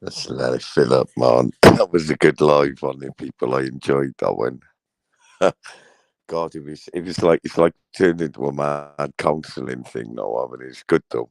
Let's let it fill up, man. That was a good live on it, people. I enjoyed that one. God, it was like turned into a mad counselling thing now. I mean, it's good though.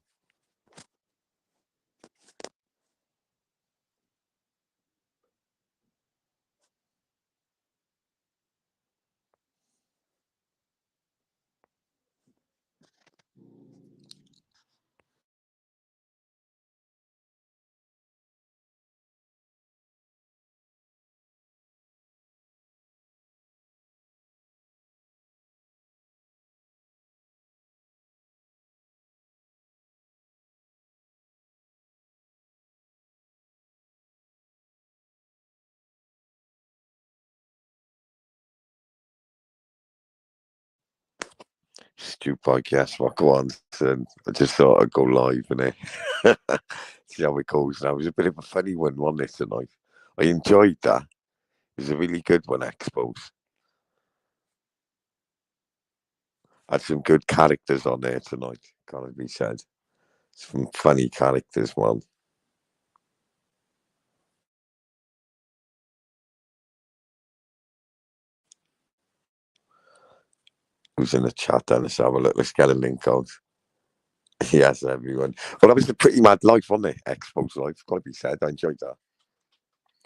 Stu podcast, what go on? Son. I just thought I'd go live in it. See how it goes now. It was a bit of a funny one, wasn't it, tonight? I enjoyed that. It was a really good one, I suppose. Had some good characters on there tonight, gotta be said. Some funny characters, man. Who's in the chat then? Let's have a look. Let's get a link out. Yes, everyone. Well, that was a pretty mad life, wasn't it? Expo's life, gotta be said. I enjoyed that.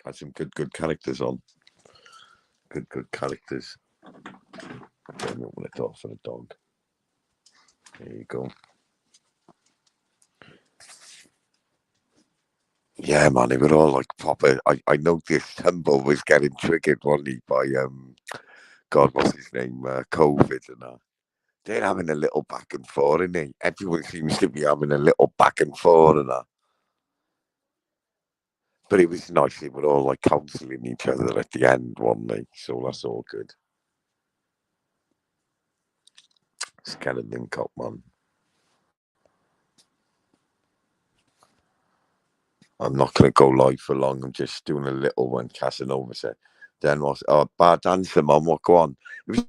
Had some good characters on. Good characters. Don't want to talk for the dog. There you go. Yeah, man, they were all like proper. I noticed Humble was getting triggered, wasn't he, by God, what's his name? COVID and that. They're having a little back and forth, isn't they? Everyone seems to be having a little back and forth and that. But it was nice. They were all like counselling each other at the end, weren't they? So that's all good. Let's get a link up, man. I'm not going to go live for long. I'm just doing a little one. Casanova said. Then was bad answer, man. What go on? It was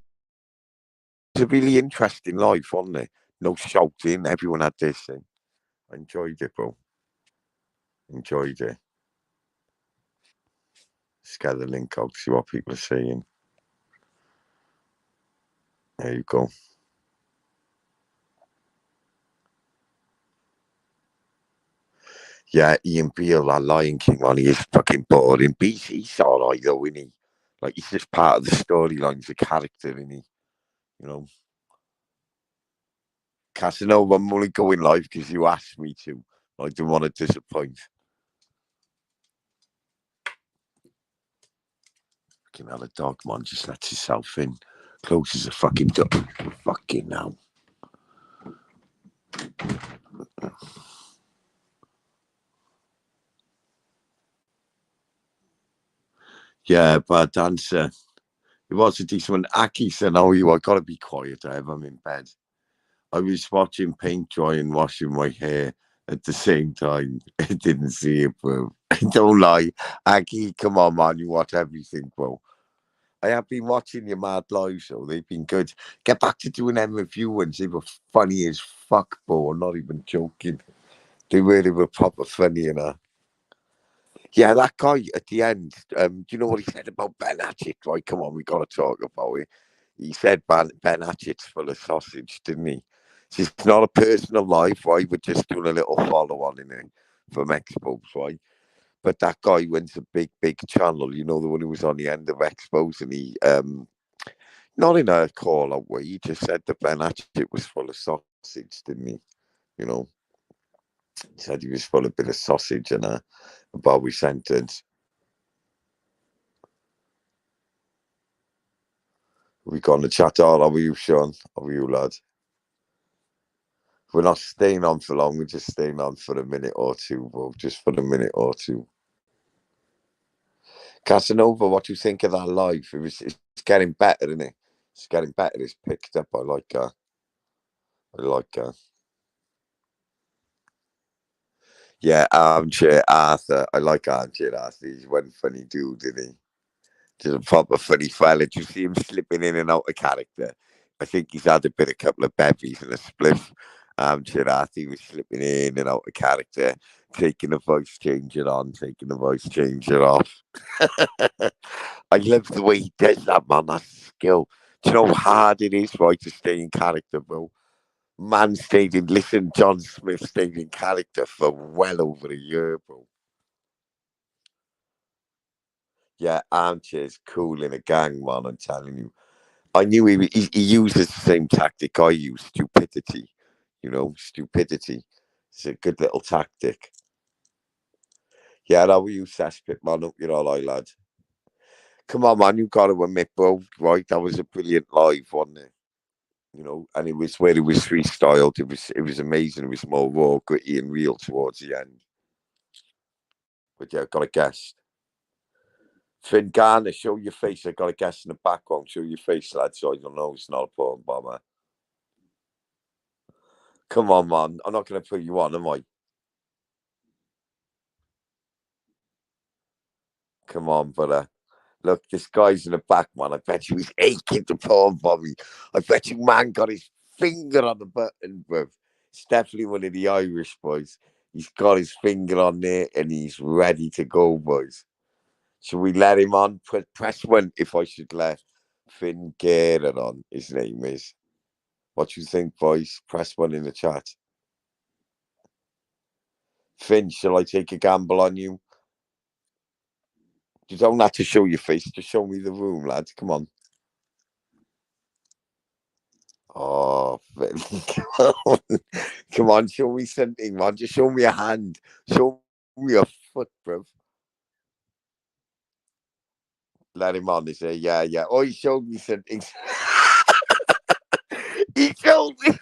a really interesting life, wasn't it? No shouting. Everyone had this thing. I enjoyed it, bro. Enjoyed it. Let's get the link out. See what people are saying. There you go. Yeah, Ian Beale, that Lion King one, he is fucking boring. He's alright though, isn't he? Like he's just part of the storyline, he's a character, isn't he? You know. Casanova, I'm only going live because you asked me to. I don't want to disappoint. Fucking hell, a dog, man, just lets himself in. Closes the fucking door. Fucking hell. Yeah, bad dancer. It was a decent one. Aki said, "Oh, you, I gotta be quiet. I'm in bed." I was watching paint dry and washing my hair at the same time. I didn't see it, bro. Don't lie. Aki, come on, man. You watch everything, bro. I have been watching your mad live show. They've been good. Get back to doing them review ones. They were funny as fuck, bro. I'm not even joking. They were proper funny, you know. Yeah, that guy at the end, do you know what he said about Ben Hatchett? Right, come on, we got to talk about it. He said Ben Hatchett's full of sausage, didn't he? It's not a personal life, right? We're just doing a little follow on in it from Expos, right? But that guy went to big channel, you know, the one who was on the end of Expos, and he, not in a call out way, he just said that Ben Hatchett was full of sausage, didn't he? You know, he said he was full of a bit of sausage and a Bobby sentence. We got on the chat all. How are you, Sean? How are you, lad? We're not staying on for long. We're just staying on for a minute or two, bro. Just for a minute or two. Casanova, what do you think of that live? It's getting better, isn't it? It's getting better. It's picked up. I like that. I like that. Yeah, Armchair Arthur. I like Armchair Arthur. He's one funny dude, isn't he? Just a proper funny fella. Do you see him slipping in and out of character? I think he's had a couple of bevies and a spliff. Armchair Arthur was slipping in and out of character. taking the voice changer on, taking the voice changer off. I love the way he does that, man. That's skill. Do you know how hard it is, right, to stay in character, bro? Man stayed in, listen, John Smith stayed in character for well over a year, bro. Yeah, Armchair's cool in a gang, man, I'm telling you. I knew he uses the same tactic I use, stupidity. Stupidity. It's a good little tactic. Yeah, that we use cesspit, man, up your all eye, lad. Come on, man, you got to admit, bro, right? That was a brilliant live, wasn't it? And it was where it was freestyled. It was amazing. It was more raw, gritty, and real towards the end. But yeah, I've got a guest. Finn Garner, show your face. I got a guest in the background. Show your face, lad, so I don't know it's not a porn bomber. Come on, man. I'm not going to put you on, am I? Come on, brother. Look, this guy's in the back, man. I bet you he's aching to porn bomb me. I bet you, man, got his finger on the button, bro. It's definitely one of the Irish boys. He's got his finger on there and he's ready to go, boys. Should we let him on? Press one if I should let Finn Garrett on, his name is. What you think, boys? Press one in the chat. Finn, shall I take a gamble on you? You don't have to show your face. Just show me the room, lads. Come on. Oh, Finn. Come on. Come on, show me something, man. Just show me a hand. Show me a foot, bro. Let him on. He say, yeah, yeah. Oh, he showed me something. He showed me.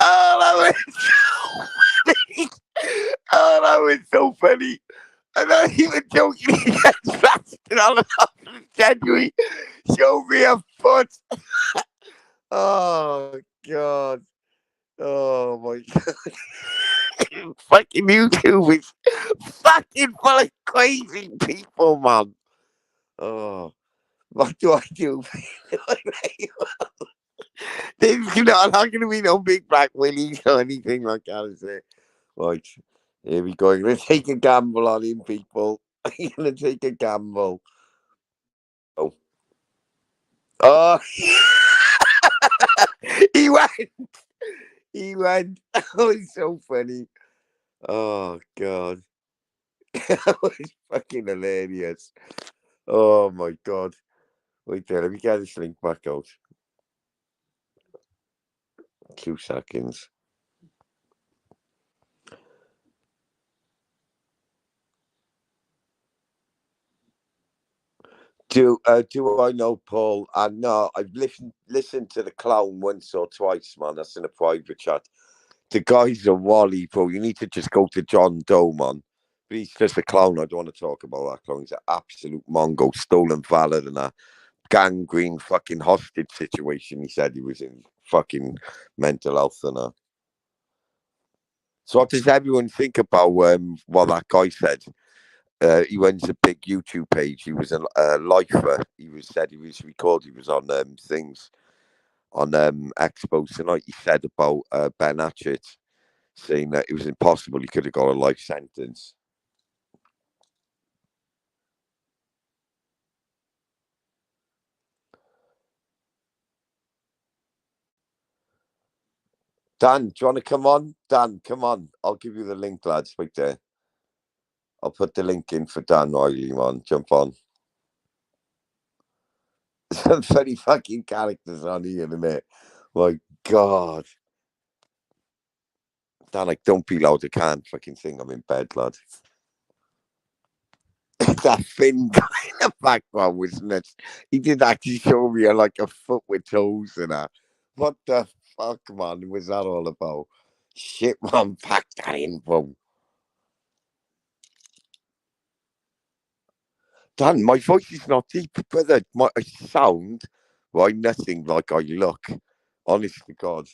Oh, that was so funny. Oh, that was so funny. I'm not even joking. He gets blasted all up in January. Show me a foot. Oh, God. Oh, my God. Fucking YouTube is fucking full of crazy people, man. Oh, what do I do? There's not going to be no big black willies or anything like that, is there? Right, here we go. I'm going to take a gamble on him, people. I'm going to take a gamble. Oh, oh. He went. He went. Oh, it's so funny. Oh, God. That was fucking hilarious. Oh, my God. Wait there. Let me get this link back out. 2 seconds. Do I know Paul? No, I've listened to the clown once or twice, man. That's in a private chat. The guy's a wally, bro. You need to just go to John Doe, man. But he's just a clown. I don't want to talk about that clown. He's an absolute mongo, stolen valor and a gangrene fucking hostage situation. He said he was in fucking mental health and a. So what does everyone think about what that guy said? He runs a big YouTube page. He was a lifer. He was recorded. He was on things on Expo tonight. He said about Ben Hatchett saying that it was impossible. He could have got a life sentence. Dan, do you want to come on? Dan, come on. I'll give you the link, lads. Right there. I'll put the link in for Dan Riley, man. Jump on. Some funny fucking characters on here, isn't it? My God. Dan, like, don't be loud. I can't fucking sing. I'm in bed, lad. That thin guy in the background was nuts. He did actually show me like a foot with toes and that. What the fuck, man, was that all about? Shit, man, pack that in, bro. Dan, my voice is not deep, brother. I sound, right, nothing like I look. Honest to God.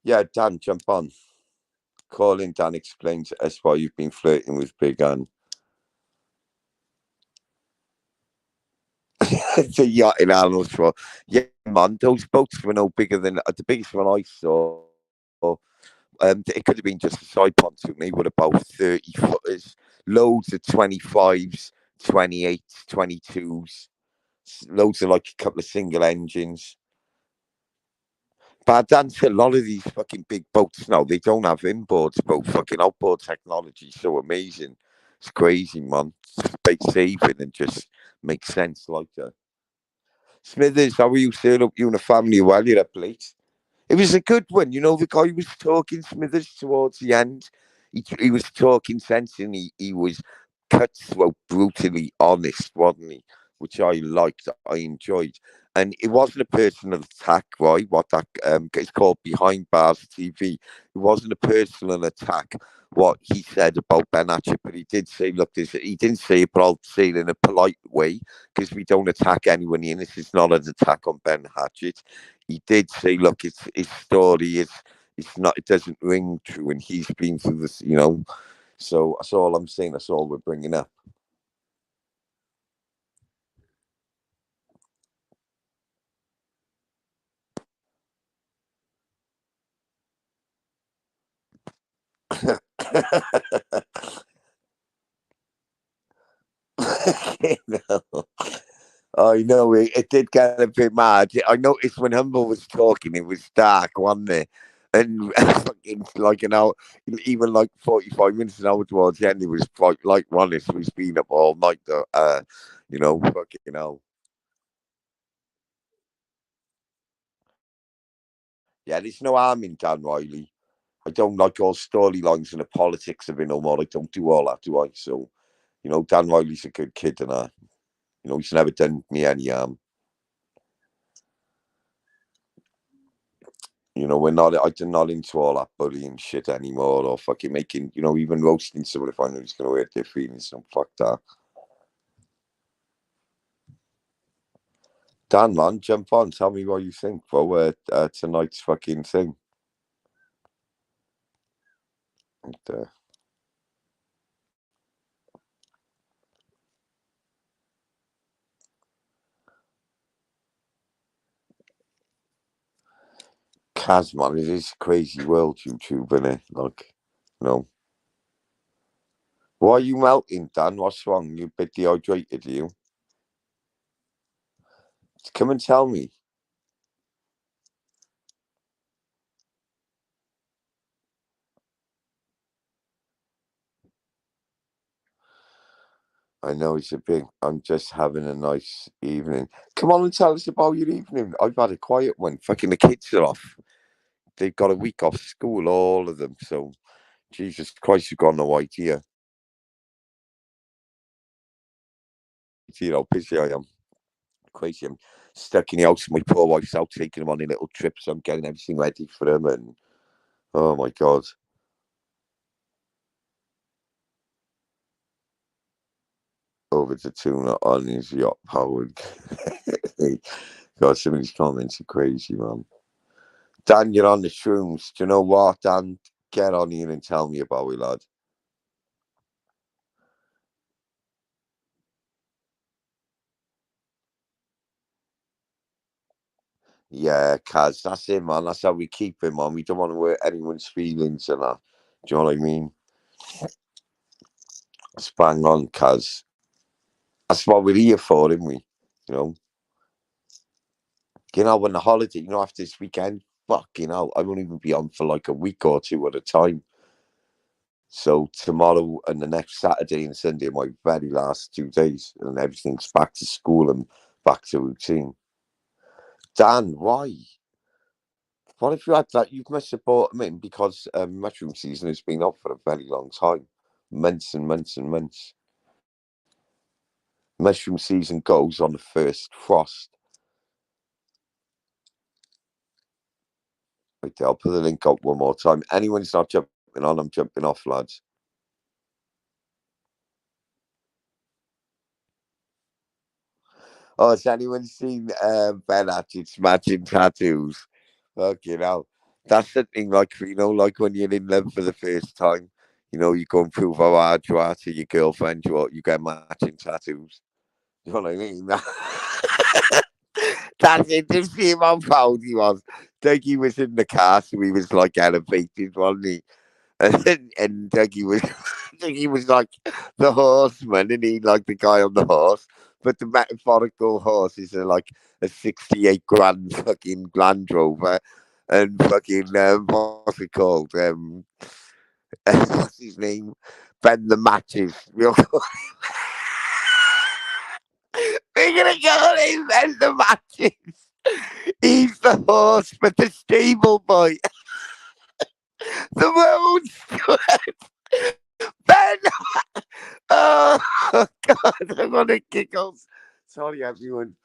Yeah, Dan, jump on. Call in, Dan, explain to us why you've been flirting with Big Ann. The yacht in Arnold Schwarzenegger. Yeah, man, those boats were no bigger than the biggest one I saw. It could have been just a side pontoon. They were about 30 footers, loads of 25s, 28s, 22s, loads of like a couple of single engines. But that's a lot of these fucking big boats now. They don't have inboards, bro. Fucking outboard technology is so amazing. It's crazy, man. It's space saving and just makes sense like that. Smithers, how are you, sir? Up you and the family while you're up late? It was a good one. You know, the guy was talking Smithers towards the end. He was talking sense and he was cutthroat, brutally honest, wasn't he? Which I liked, I enjoyed. And it wasn't a personal attack, right? What that it's called Behind Bars TV. It wasn't a personal attack. What he said about Ben Hatchett, but he did say, look, he didn't say it, but I'll say it in a polite way because we don't attack anyone here. This is not an attack on Ben Hatchett. He did say, look, it's his story is it's not it doesn't ring true, and he's been through this, you know. So that's all I'm saying. That's all we're bringing up. You know, I know it did get a bit mad. I noticed when Humble was talking, it was dark, wasn't it? And fucking like an hour, even like 45 minutes an hour towards the end, it was like honest. We've been up all night, though. Fucking hell. Yeah, there's no harm in Dan Riley. I don't like all storylines and the politics of it no more. I don't do all that, do I? So, Dan Riley's a good kid and he's never done me any harm. We're not I'm not into all that bullying shit anymore or fucking making, even roasting someone if I know he's gonna hurt their feelings and fuck that. Dan man, jump on, tell me what you think, bro. Tonight's fucking thing. And, Kaz man, it is a crazy world, YouTube, innit? Like, you know. Why are you melting, Dan? What's wrong? You a bit dehydrated, are you? Come and tell me. I know it's a big. I'm just having a nice evening. Come on and tell us about your evening. I've had a quiet one. Fucking the kids are off. They've got a week off school, all of them. So, Jesus Christ, you've got no idea. You know, busy I am. Crazy. I'm stuck in the house. My poor wife's out taking them on a little trip. So I'm getting everything ready for them. And oh my God, over to tuna on his yacht powered. God, some of these comments are crazy, man. Dan, you're on the shrooms. Do you know what, Dan? Get on here and tell me about it, lad. Yeah, Kaz, that's it, man. That's how we keep him, man. We don't want to hurt anyone's feelings and that. Do you know what I mean? Spang on, Kaz. That's what we're here for, isn't we? You know, when the holiday, after this weekend, fucking hell, I won't even be on for like a week or two at a time. So tomorrow and the next Saturday and Sunday are my very last 2 days, and everything's back to school and back to routine. Dan, why? What if you had that? You must have bought them in because mushroom season has been up for a very long time, months and months and months. Mushroom season goes on the first frost. Wait there, I'll put the link up one more time. Anyone's not jumping on, I'm jumping off, lads. Oh, has anyone seen Ben Hatchett's matching tattoos? Fucking hell. That's the thing, like, like when you're in love for the first time, you go and prove how hard you are to your girlfriend, you get matching tattoos. You know what I mean? That's it. Just see him how proud he was. Dougie was in the car, so he was like elevated, wasn't he? And Dougie was Dougie was like the horseman, and he like the guy on the horse. But the metaphorical horse is like a 68 grand fucking Land Rover, and fucking what's it called? What's his name? Ben the Matches. We're gonna go in Ben the Matches. He's the horse, but the stable boy. The road steward. Ben. Oh God, I'm on a giggles. Sorry, everyone.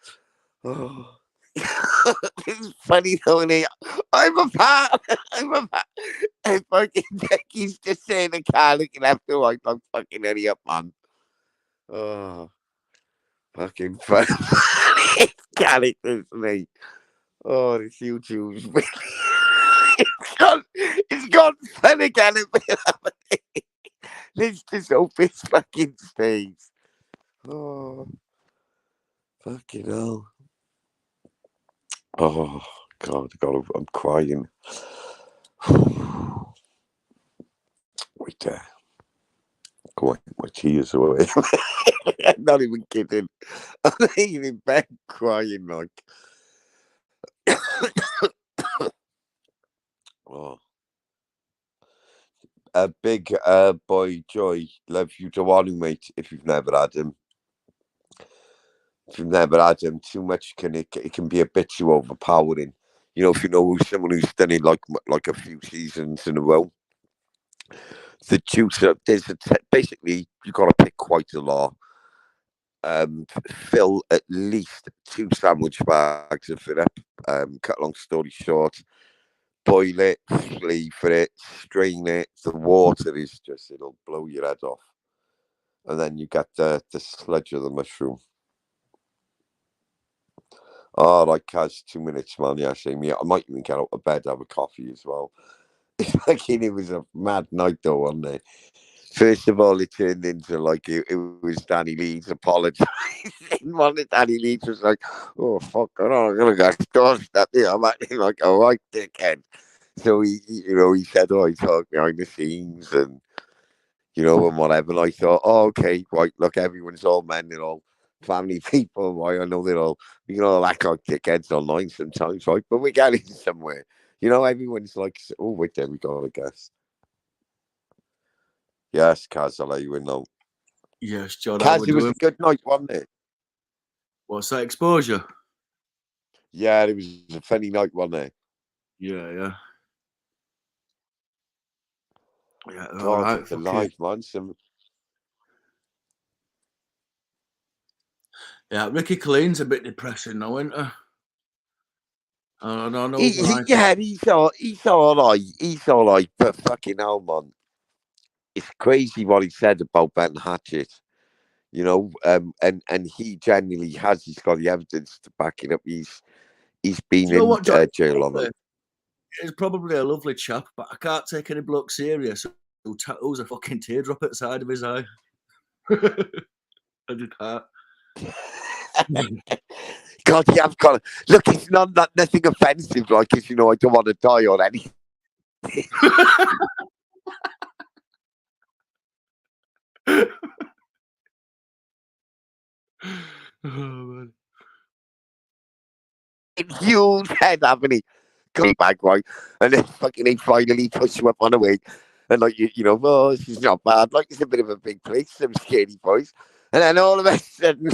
Oh. It's funny though, innit? I'm a part. I'm a part. And fucking Becky's just saying the car looking left to right. I'm fucking idiot, man. Oh, fucking funny characters, mate. Oh, this YouTube's it's gone fun again. Let's just open his fucking face. Oh, fucking hell. Oh, God, I'm crying. Wait there. Go on, my tears away. I'm not even kidding. I'm laying in bed crying like. Oh. A big boy Joy, love you to one, mate. If you've never had him, too much it can be a bit too overpowering. You know, if you know someone who's done it like a few seasons in a row, the juice. Basically you got to pick quite a lot. Fill at least 2 sandwich bags of it up. Cut long story short, boil it, for it, strain it. The water is just, it'll blow your head off. And then you get the sludge of the mushroom. Oh, like Kaz, 2 minutes, man. Yeah, same. Yeah, I might even get out of bed, have a coffee as well. It was a mad night though, wasn't it? First of all, it turned into like it was Danny Leeds apologising. One of Danny Leeds was like, "Oh fuck, I'm gonna get dodged that there." I'm acting like a right dickhead. So he said, "Oh, he talked behind the scenes and and whatever." And I thought, "Oh, okay, right. Look, everyone's all men and all family people. Right? I know they're all act like dickheads online sometimes, right? But we're getting somewhere. Everyone's like, oh, wait, there we go, I guess." Yes, Kaz, I'll let you in now. Yes, John. Kaz, it was a good night, wasn't it? What's that, Exposure? Yeah, it was a funny night, wasn't it? Yeah. God, right, it's alive, man. Yeah, Ricky Colleen's a bit depressing now, isn't he? I don't know. Yeah, he's all right. He's all right, but fucking hell, man. It's crazy what he said about Ben Hatchett. And he genuinely has. He's got the evidence to back it up. He's been in jail on it. He's probably a lovely chap, but I can't take any bloke serious who tattoos a fucking teardrop at the side of his eye. I just can't. God, yeah, I've got. Look, it's nothing offensive, like, because I don't want to die or anything. Oh, man. Huge head, haven't he? Come back, right? And then fucking he finally puts you up on a wing. And like, oh, this is not bad. Like, it's a bit of a big place, some scary boys. And then all of a sudden,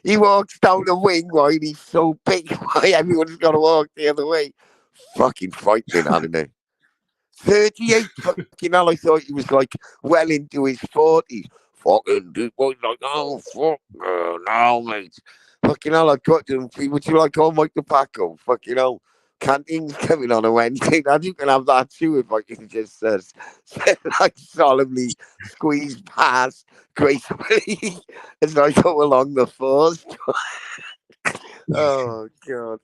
he walks down the wing, right? He's so big, right? Everyone's got to walk the other way. Fucking frightening, hadn't it? 38 fucking hell, I thought he was like well into his 40s. Fucking dude, like, oh, fuck, no, mate. Fucking hell, I got to him. Would you like all my tobacco? Fucking hell. Canteens coming on a Wednesday. Now you can have that too if I can just like solemnly squeeze past gracefully as I go along the floors. Oh, God.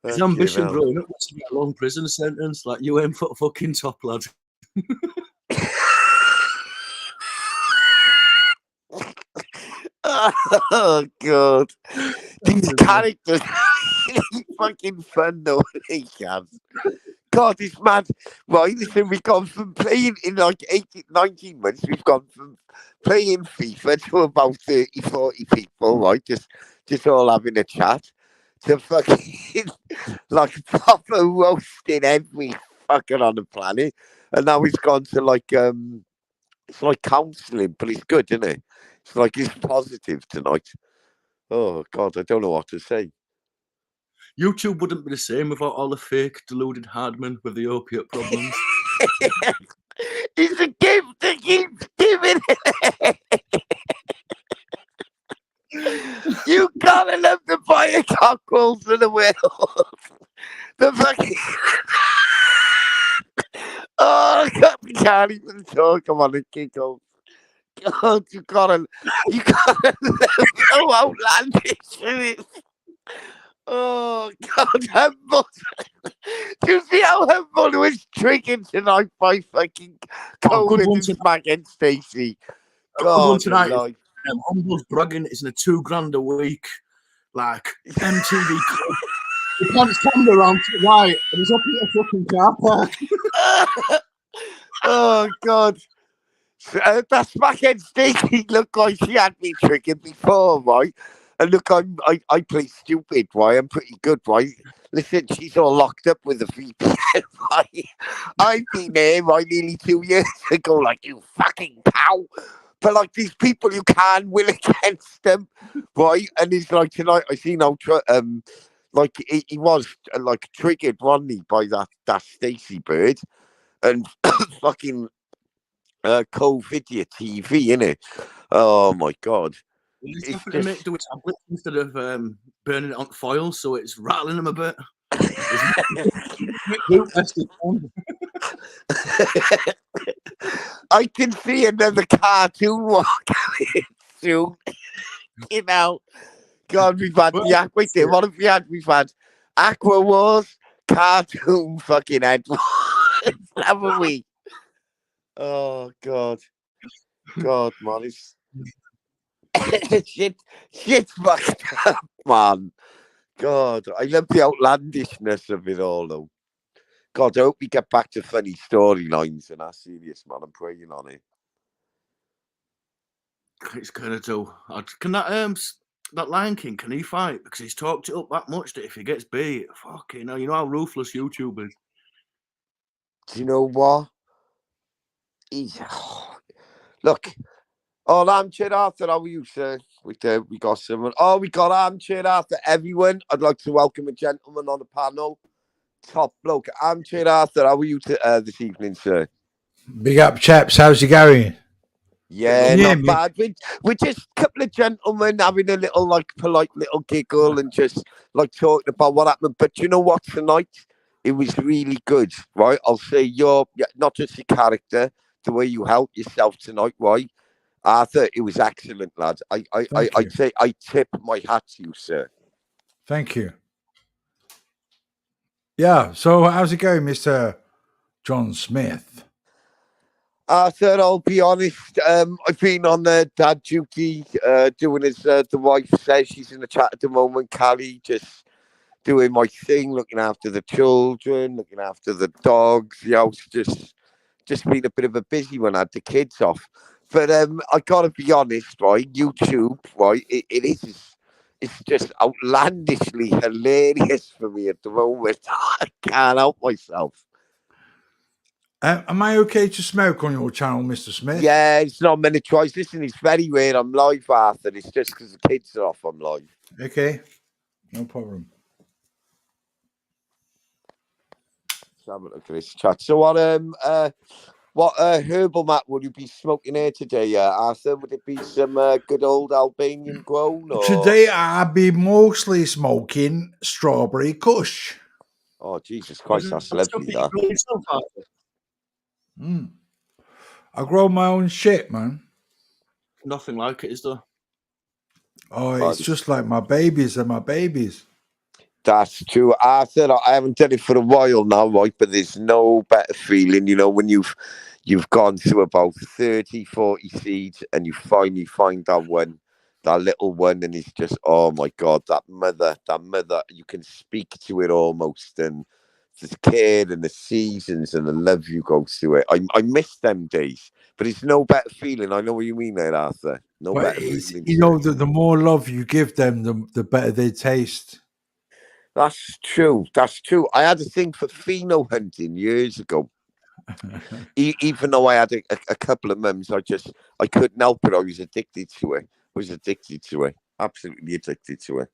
His ambition growing up was to get a long prison sentence, like you aim for fucking top lad. Oh, God. These characters, he's fucking fun, though, he can. God, it's mad. Right, listen, we've gone from playing in like 18, 19 months, we've gone from playing FIFA to about 30, 40 people, right? Just all having a chat. To fucking, like, proper roasting every fucker on the planet. And now he's gone to, like, it's like counselling, but it's good, isn't it? It's like, it's positive tonight. Oh, God, I don't know what to say. YouTube wouldn't be the same without all the fake, deluded hardmen with the opiate problems. It's a gift that keeps giving. You gotta love the fire cockles of the world. The fucking. Oh, God, we can't even talk. I'm on a giggle. God, you gotta love how outlandish it is. Oh, God, humble. Do you see how humble was triggered tonight by fucking Oh, good COVID one and tonight. smacking Stacey? Good one God, tonight. alive. Humble's bragging it's in a $2,000 a week, like MTV. The pants camera around to the right, and he's up at a fucking car park. Oh, God. That smackhead Stacey looked like she had me triggered before, right? And look, I play stupid, right? I'm pretty good, right? Listen, she's all locked up with a VPN, right? I've been there, right, nearly 2 years ago, like, you fucking cow. But, like, these people, you can't win against them, right? And it's like, tonight, I seen how, like, he was, like, triggered, wasn't he, by that Stacey bird. And fucking COVID TV, innit? Oh my God. He's It's having to just do a tablet instead of burning it on foil, so it's rattling him a bit. I can see another cartoon walking soon. You know. God, we've had wait there, what have we had? We've had Aqua Wars, cartoon fucking head wars, haven't we? Oh God. God, man, it's shit fucked up, man. God, I love the outlandishness of it all, though. God, I hope we get back to funny storylines and that's serious, man. I'm praying on it. It's gonna do. Can that Lion King, can he fight? Because he's talked it up that much that if he gets beat, fucking hell, you know how ruthless YouTube is. Do you know what? Look, Armchair Arthur, how are you, sir? We got someone. Oh, we got Armchair Arthur. Everyone, I'd like to welcome a gentleman on the panel. Top bloke. Armchair Arthur, how are you this evening, sir? Big up, chaps. How's it going? Yeah, not bad. We're just a couple of gentlemen having a little, like, polite little giggle and just, like, talking about what happened. But you know what, tonight? It was really good, right? I'll say not just your character, the way you helped yourself tonight, right? Arthur, it was excellent, lads. I'd say I tip my hat to you, sir. Thank you. Yeah, so how's it going, Mr. John Smith? Arthur, I'll be honest. I've been on dad duty, doing as the wife says. She's in the chat at the moment, Callie, just doing my thing, looking after the children, looking after the dogs. The house just been a bit of a busy one. I had the kids off. But I gotta be honest, right? YouTube, right? It's just outlandishly hilarious for me at the moment. I can't help myself. Am I okay to smoke on your channel, Mr. Smith? Yeah, it's not many choice. Listen, it's very rare I'm live, Arthur. It's just because the kids are off, I'm live. Okay, no problem. Let's have a look at this chat. So what herbal mat would you be smoking here today, Arthur? Would it be some good old Albanian grown? Or... Today I'll be mostly smoking strawberry kush. Oh, Jesus Christ, that's lovely, that. I grow my own shit, man. Nothing like it, is there? Oh, it's just like my babies are my babies. That's true, Arthur. I haven't done it for a while now, right? But there's no better feeling, you know, when you've gone through about 30, 40 seeds and you finally find that one that little one, and he's just, oh my God, that mother, you can speak to it almost, and the care and the seasons and the love you go through it. I miss them days, but it's no better feeling. I know what you mean there, Arthur. No But better it's, feeling, you sir. know, the more love you give them, the better they taste. That's true. That's true. I had a thing for pheno hunting years ago. Even though I had a couple of mums, I couldn't help it. I was addicted to it. Absolutely addicted to it.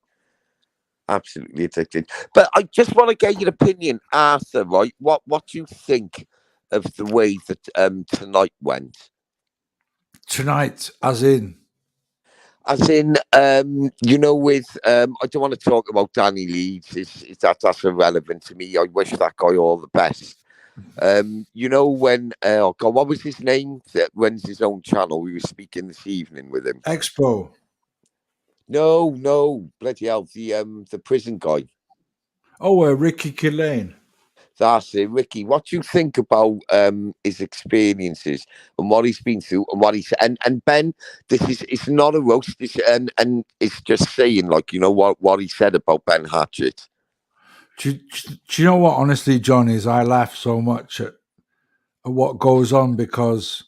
Absolutely addicted. But I just want to get your opinion, Arthur. Right? What do you think of the way that tonight went? Tonight, as in, As in, with I don't want to talk about Danny Leeds. That's irrelevant to me. I wish that guy all the best. When oh God, what was his name that runs his own channel? We were speaking this evening with him. Expo. No, bloody hell, the prison guy. Oh, Ricky Killane. That's it, Ricky. What do you think about his experiences and what he's been through and what he's and Ben? It's not a roast. And it's just saying like what he said about Ben Hatchett. Do you know what? Honestly, John, is I laugh so much at what goes on because,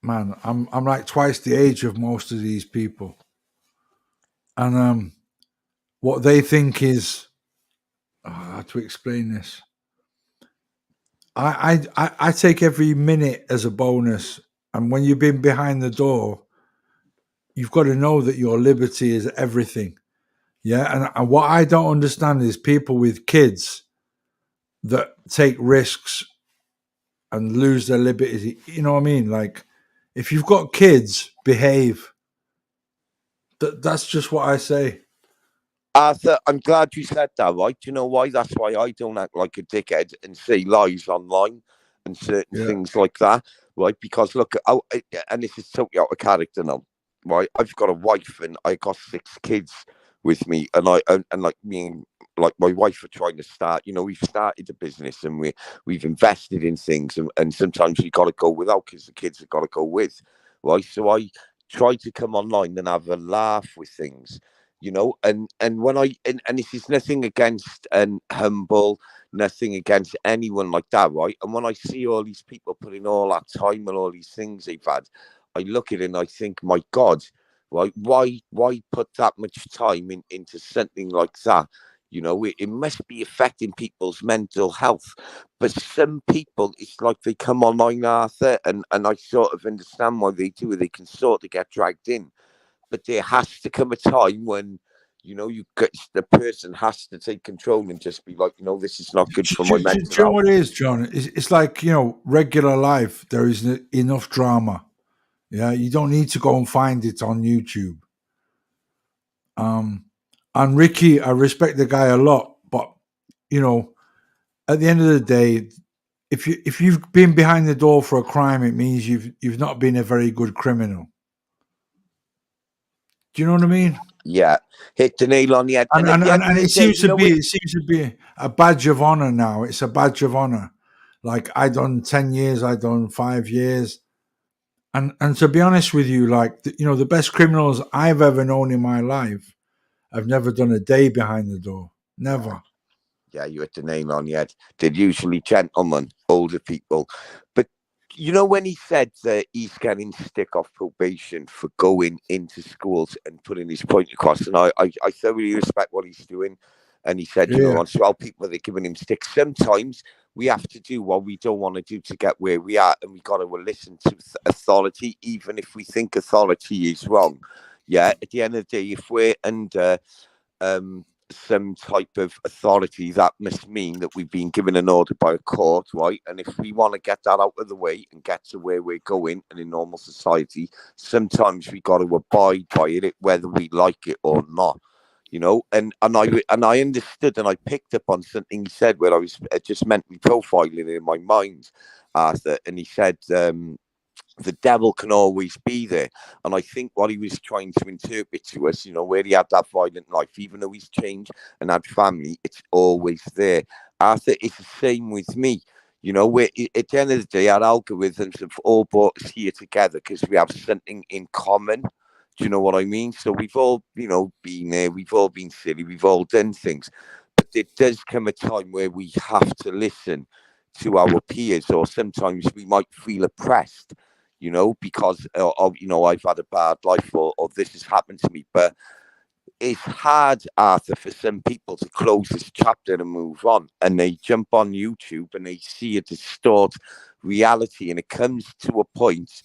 man, I'm like twice the age of most of these people, and what they think is, how to explain this? I take every minute as a bonus, and when you've been behind the door, you've got to know that your liberty is everything. Yeah, and what I don't understand is people with kids that take risks and lose their liberty. You know what I mean? Like, if you've got kids, behave. That's just what I say. Arthur, I'm glad you said that, right? Do you know why? That's why I don't act like a dickhead and say lies online and certain Yeah. things like that, right? Because look, and this is totally out of character now, right? I've got a wife and I got 6 kids with me, and like me and like my wife are trying to start. We've started a business and we've invested in things, and sometimes you got to go without because the kids have got to go with, right? So I try to come online and have a laugh with things, and when and this is nothing against and humble, nothing against anyone like that, right? And when I see all these people putting all that time and all these things they've had, I look at it and I think, my God, right? Why put that much time into something like that? It must be affecting people's mental health. But some people, it's like they come online, Arthur, and I sort of understand why they do it. They can sort of get dragged in, but there has to come a time when the person has to take control and just be like, this is not good for my mental Do you know health. what it is, John? It's like, regular life. There is enough drama. Yeah, you don't need to go and find it on YouTube. And Ricky, I respect the guy a lot, but at the end of the day, if you've been behind the door for a crime, it means you've not been a very good criminal. Do you know what I mean? Yeah, hit the nail on the head. And at the end of And the it day, seems to be a badge of honor now. It's a badge of honor. Like, I done 10 years, I done 5 years. And to be honest with you, like, the best criminals I've ever known in my life have never done a day behind the door. Never. Yeah, you hit the nail on the head. They're usually gentlemen, older people. But when he said that he's getting stick off probation for going into schools and putting his point across, and I thoroughly respect what he's doing. And he said, Yeah. on 12 people, they're giving him stick. Sometimes we have to do what we don't want to do to get where we are, and we got to listen to authority, even if we think authority is wrong. Yeah, at the end of the day, if we're under some type of authority, that must mean that we've been given an order by a court, right? And if we want to get that out of the way and get to where we're going and in normal society, sometimes we got to abide by it, whether we like it or not. And I understood and I picked up on something he said where I was just mentally profiling it in my mind, Arthur, and he said, the devil can always be there. And I think what he was trying to interpret to us, where he had that violent life, even though he's changed and had family, it's always there. Arthur, it's the same with me. Where at the end of the day, our algorithms have all brought us here together because we have something in common. Do you know what I mean? So we've all, been there. We've all been silly. We've all done things. But there does come a time where we have to listen to our peers, or sometimes we might feel oppressed, because I've had a bad life, or this has happened to me. But it's hard, Arthur, for some people to close this chapter and move on. And they jump on YouTube and they see a distort reality. And it comes to a point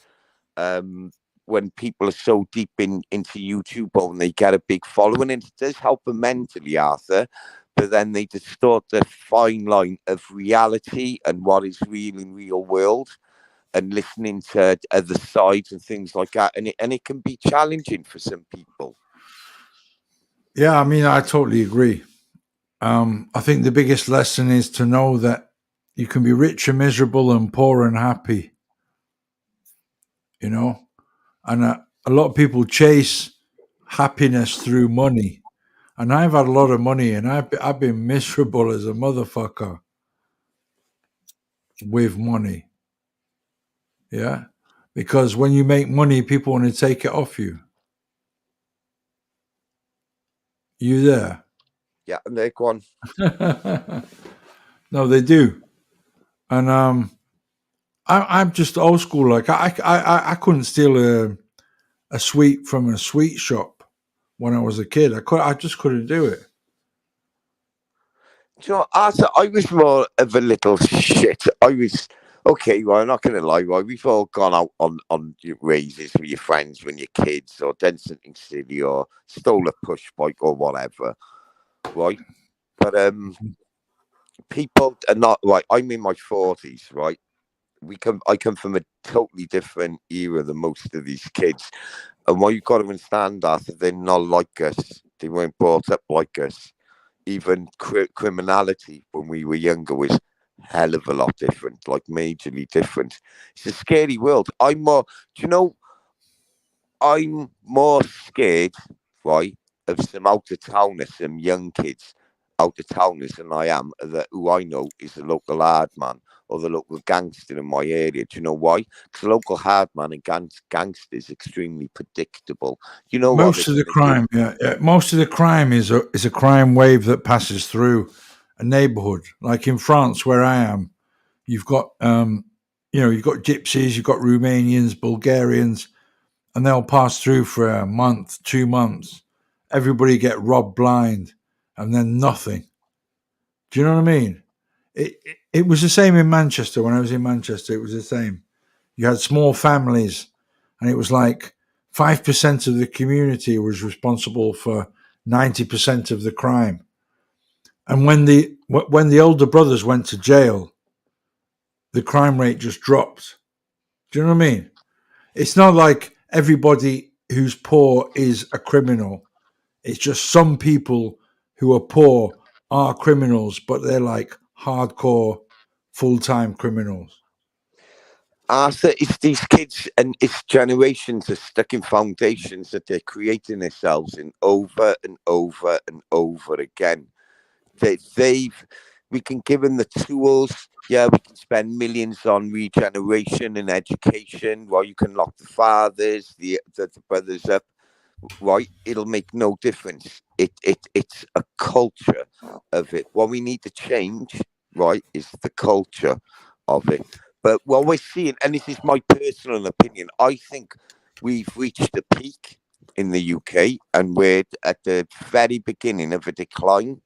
when people are so deep into YouTube, and they get a big following, and it does help them mentally, Arthur. But then they distort the fine line of reality and what is real in real world, and listening to other sides and things like that. And it can be challenging for some people. Yeah, I mean, I totally agree. I think the biggest lesson is to know that you can be rich and miserable and poor and happy, and a lot of people chase happiness through money. And I've had a lot of money, and I've been miserable as a motherfucker with money. Yeah, because when you make money, people want to take it off you. You there? Yeah, and they're gone. No, they do. And I'm just old school. Like I couldn't steal a sweet from a sweet shop when I was a kid. I just couldn't do it. Do you know, Arthur, I was more of a little shit. I was okay. Well, I'm not going to lie. Right, we've all gone out on your raises with your friends when you're kids, or done something silly, or stole a push bike or whatever. Right, but people are not right. I'm in my 40s. Right, I come from a totally different era than most of these kids, and what you've got to understand, Arthur, they're not like us. They weren't brought up like us. Even criminality when we were younger was hell of a lot different, like majorly different. It's a scary world. I'm more scared, right, of some out of towners, some young kids out of towners than I am that who I know is the local hard man or the local gangster in my area. Do you know why? Because the local hard man and gangster is extremely predictable. You know, most of the crime, most of the crime is a crime wave that passes through a neighborhood. Like in France, where I am, you've got you've got gypsies, you've got Romanians, Bulgarians, and they'll pass through for a month, 2 months. Everybody get robbed blind, and then nothing. Do you know what I mean? It was the same in Manchester. When I was in Manchester, it was the same. You had small families, and it was like 5% of the community was responsible for 90% of the crime. And when the older brothers went to jail, the crime rate just dropped. Do you know what I mean? It's not like everybody who's poor is a criminal. It's just some people who are poor are criminals, but they're like hardcore full-time criminals. Arthur, it's these kids and it's generations are stuck in foundations that they're creating themselves in over and over and over again. We can give them the tools. Yeah, we can spend millions on regeneration and education. Well, you can lock the fathers, the brothers up. Right, it'll make no difference. It's a culture of it. What we need to change, right, is the culture of it. But what we're seeing, and this is my personal opinion, I think we've reached a peak in the UK, and we're at the very beginning of a decline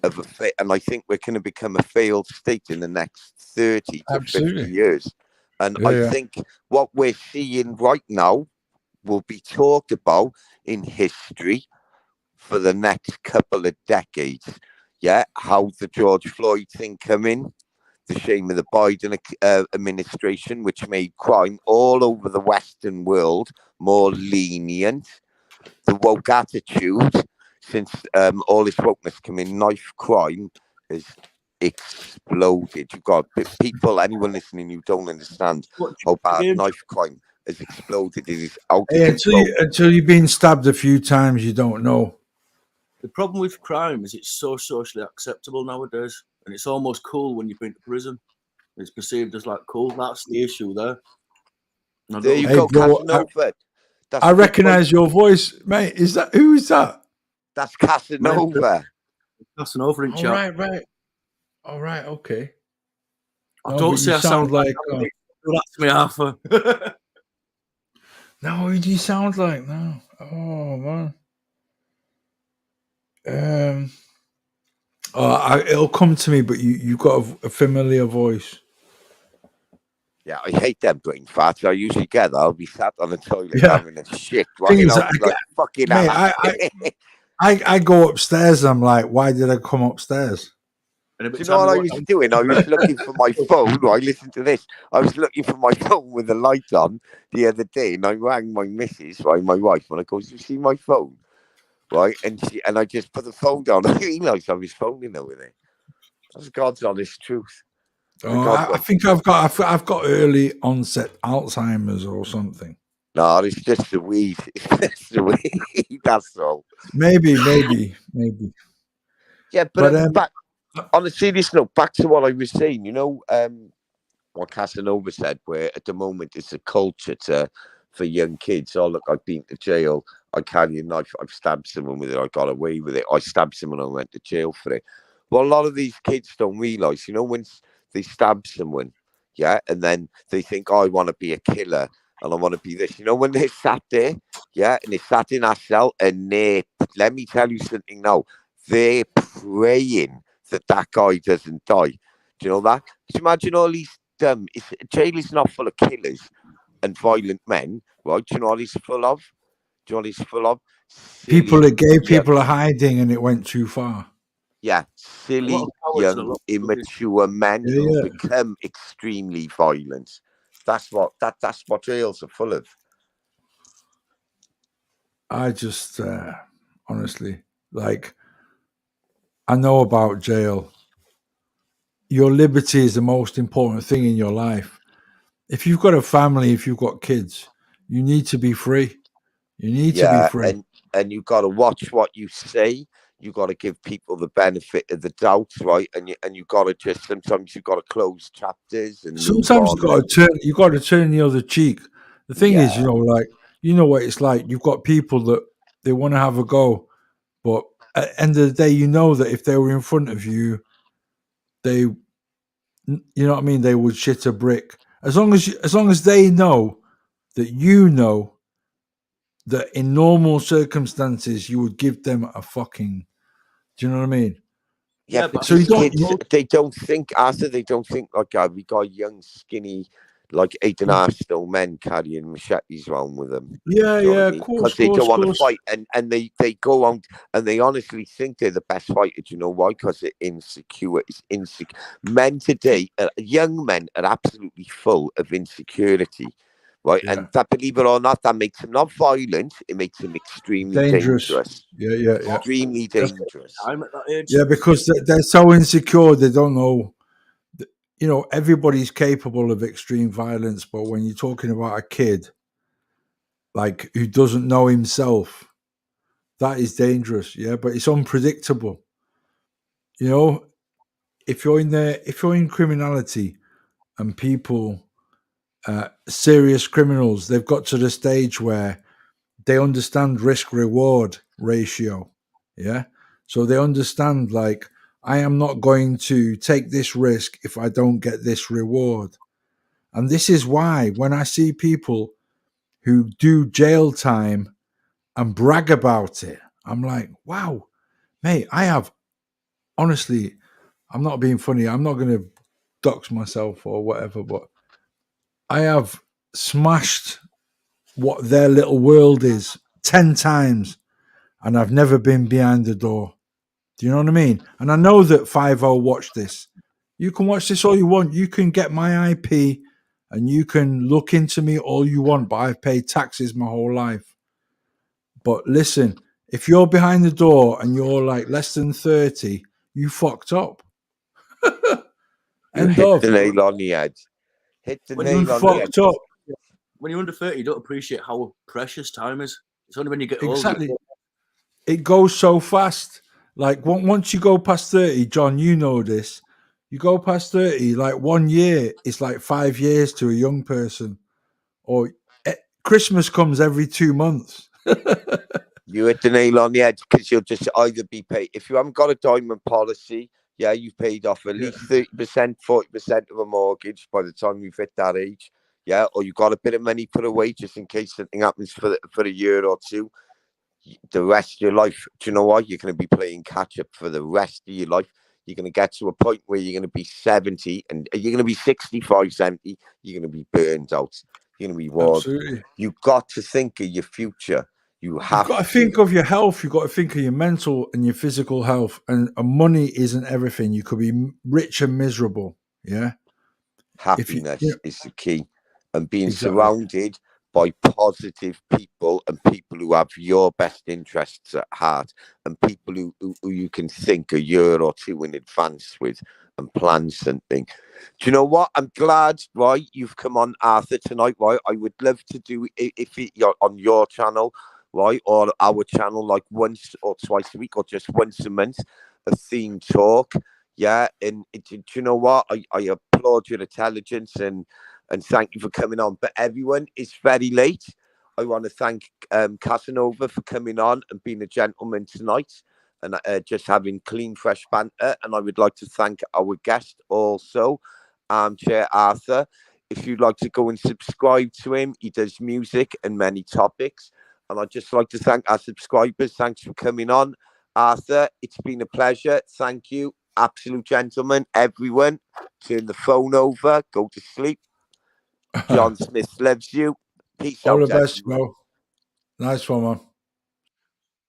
of and I think we're going to become a failed state in the next 30 to 50 years. And I think what we're seeing right now will be talked about in history for the next couple of decades. Yeah, how the George Floyd thing come in, the shame of the Biden administration, which made crime all over the Western world more lenient. The woke attitude, since all this wokeness come in, knife crime has exploded. You've got people, anyone listening, you don't understand how bad knife crime has exploded. It is out of control. Until you've been stabbed a few times, you don't know. The problem with crime is it's so socially acceptable nowadays, and it's almost cool when you've been to prison. It's perceived as like cool. That's the issue there. There you go, Casanova. That's I a good point. recognise your voice, mate. Who is that? That's Casanova. Casanova in All chat. right. All right, okay. I No, don't but say you I sound sound like that's me, Arthur. no, who do you sound like now? Oh man. It'll come to me, but you got a familiar voice. Yeah, I hate them brain farts. I usually get that. I'll be sat on the toilet Yeah. having a shit, Thing right? is, I'll be like, fucking mate, hell. I go upstairs. I'm like, why did I come upstairs? Do you know what I was doing? I was looking for my phone. Right, listen to this. I was looking for my phone with the light on the other day, and I rang my missus, right, my wife, and I go, "Do you see my phone?" Right, and I just put the phone down. I realised I was phoning her with it. That's God's honest truth. Oh, I think I've got early onset Alzheimer's or something. No, it's just the weed. It's just the weed. That's all. Maybe. Yeah, but back on a serious note, back to what I was saying. You know, what Casanova said, where at the moment it's a culture for young kids. Oh, look, I've been to jail. I carry a knife. I've stabbed someone with it. I got away with it. I stabbed someone. I went to jail for it. Well, a lot of these kids don't realise, you know, when they stab someone, yeah, and then they think, oh, I want to be a killer and I want to be this. You know, when they're sat there, yeah, and they're sat in a cell and let me tell you something now, they're praying that guy doesn't die. Do you know that? Just imagine all these jail is not full of killers and violent men, right? Do you know what he's full of? Do you know what he's full of? Silly, people that gave people a hiding and it went too far. Yeah, silly, young, immature men who become extremely violent. That's what jails are full of. I just honestly, like, I know about jail. Your liberty is the most important thing in your life. If you've got a family, if you've got kids, you need to be free. You need to be free. And you've got to watch what you say. You got to give people the benefit of the doubt, right? And you got to sometimes you got to close chapters and sometimes you got to turn the other cheek. The thing is, you know, like, you know what it's like. You've got people that they want to have a go, but at the end of the day, you know that if they were in front of you, you know what I mean, they would shit a brick. As long as they know that you know that in normal circumstances you would give them a fucking. Do you know what I mean? Yeah, but so they don't think after they don't think like we got young, skinny, like 8.5 stone men carrying machetes around with them. Yeah, of course. Because they don't want to fight, and they go out and they honestly think they're the best fighter. Do you know why? Because they're insecure. It's insecure. Men today, young men, are absolutely full of insecurity. Right, and that, believe it or not, that makes them not violent. It makes them extremely dangerous. Yeah. Extremely dangerous. I'm at that age. Yeah, because they're so insecure, they don't know. You know, everybody's capable of extreme violence, but when you're talking about a kid, like, who doesn't know himself, that is dangerous. Yeah, but it's unpredictable. You know, if you're in criminality and people. Serious criminals, they've got to the stage where they understand risk-reward ratio. Yeah. So they understand, like, I am not going to take this risk if I don't get this reward. And this is why when I see people who do jail time and brag about it, I'm like, wow, mate, honestly, I'm not being funny. I'm not going to dox myself or whatever, but I have smashed what their little world is 10 times, and I've never been behind the door. Do you know what I mean? And I know that 5-0 watch this. You can watch this all you want. You can get my IP and you can look into me all you want, but I've paid taxes my whole life. But listen, if you're behind the door and you're like less than 30, you fucked up. You hit the nail on the head. Hit the nail on the head. Fucked up. When you're under 30, you don't appreciate how precious time is. It's only when you get Exactly. older. It goes so fast. Like, once you go past 30, John, you know this. You go past 30, like 1 year is like 5 years to a young person. Or Christmas comes every 2 months. You hit the nail on the head because you'll just either be paid. If you haven't got a diamond policy, yeah, you've paid off at least 30%, 40% of a mortgage by the time you've hit that age. Yeah, or you've got a bit of money put away just in case something happens for a year or two. The rest of your life, do you know what? You're going to be playing catch up for the rest of your life. You're going to get to a point where you're going to be 70 and you're going to be 65, 70. You're going to be burned out. You're going to be worn. Absolutely. You've got to think of your future. You've got to think of your health. You've got to think of your mental and your physical health. And money isn't everything. You could be rich and miserable. Yeah. Happiness is the key. And being surrounded by positive people and people who have your best interests at heart and people who you can think a year or two in advance with and plan something. Do you know what? I'm glad, right, you've come on, Arthur, tonight, right? I would love to do if you're on your channel, right, or our channel, like once or twice a week or just once a month, a theme talk. Yeah, and do you know what? I applaud your intelligence and thank you for coming on. But everyone, it's very late. I want to thank Casanova for coming on and being a gentleman tonight and just having clean, fresh banter. And I would like to thank our guest also, Armchair Arthur. If you'd like to go and subscribe to him, he does music and many topics. And I'd just like to thank our subscribers. Thanks for coming on, Arthur. It's been a pleasure. Thank you. Absolute gentleman. Everyone, turn the phone over. Go to sleep. John Smith loves you. Peace out. All the best, bro. Nice one, man.